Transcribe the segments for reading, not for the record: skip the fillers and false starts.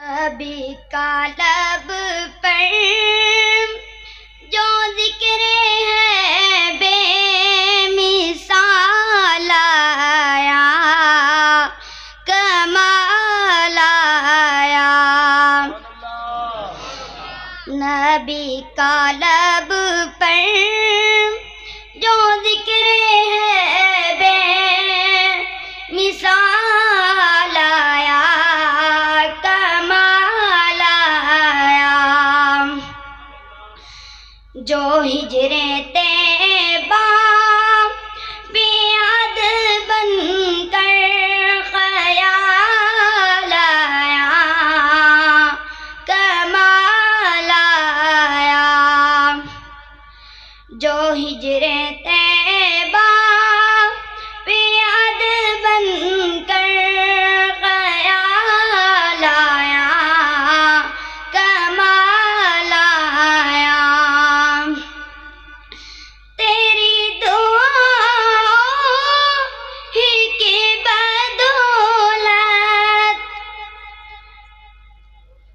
نبی کا لب پر جو ذکر ہے بے مثال آیا، کمال آیا۔ نبی کا لب پر جو ذکر ہے بے مثال آیا، کمال آیا۔ جو ہجرِ طیبہ بیاد بن کر خیال آیا، کمال آیا۔ جو ہجرِ طیبہ بیاد بن کر خیال آیا، کمال آیا۔ تیری دعاؤں ہی کی بدولت،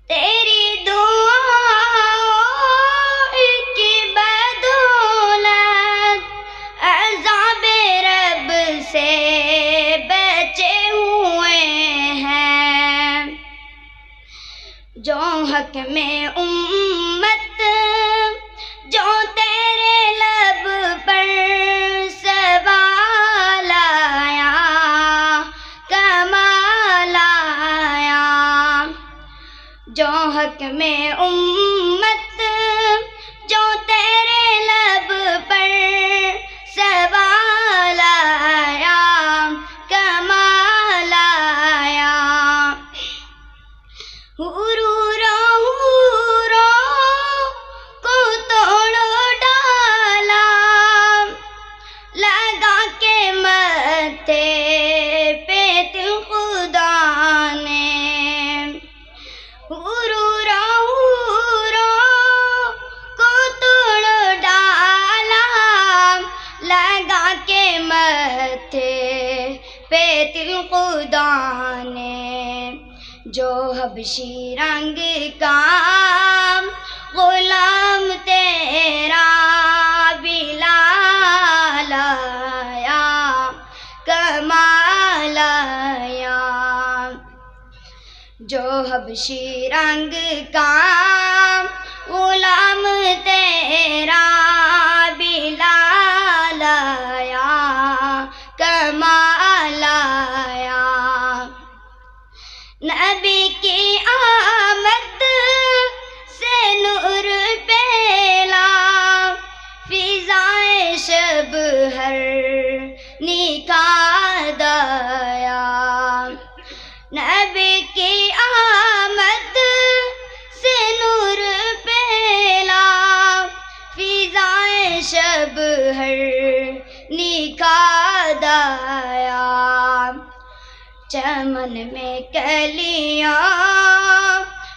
تیری دعاؤں ہی کی بدولت عذاب رب سے بچے ہوئے ہیں۔ جو حق میں امت جو تیرے لب پر سوال آیا، کمال آیا۔ جو حق میں امت جو تیرے لب پر سوال آیا، کمال آیا۔ حوروں کو توڑ ڈالا، لگا کے ماتھے پہ تل خدا نے۔ حوروں کو توڑ ڈالا، لگا کے ماتھے پہ تل خدا نے۔ جو حبشی رنگ کا غلام تیرا بلال آیا، کمال آیا۔ جو حبشی رنگ کا غلام تیرا بلال آیا، کمال آیا۔ نبی کی آمد سے نور پھیلا، فضائے شب ہر نکھار آیا۔ نبی کی آمد سے نور پھیلا، فضائے شب ہر نکھار آیا۔ چمن میں کلیاں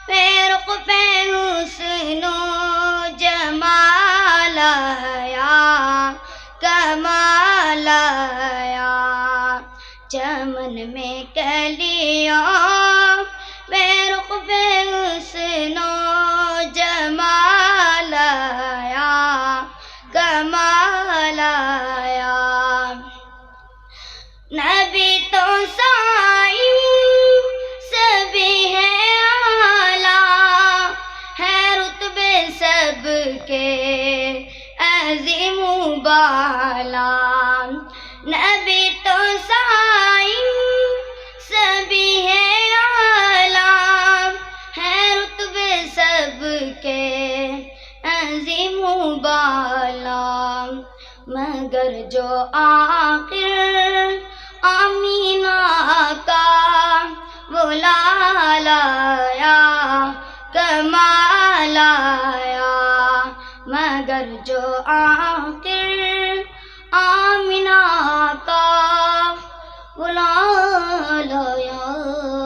رخ پہ حسن و جمال آیا، کمال آیا۔ چمن میں کلیاں رخ پہ حسن و جمال آیا، کمال آیا۔ نبی تو صائم سبھی ہے اعلیٰ، ہے رتبے سب کے عظیم و بالا۔ نبی تو صائم سبھی ہے اعلیٰ، ہے رتبے سب کے عظیم و بالا۔ مگر جو آخر آمینہ کا وہ لال آیا، کمال آیا۔ مگر جو آخر آمینہ کا وہ لال آیا۔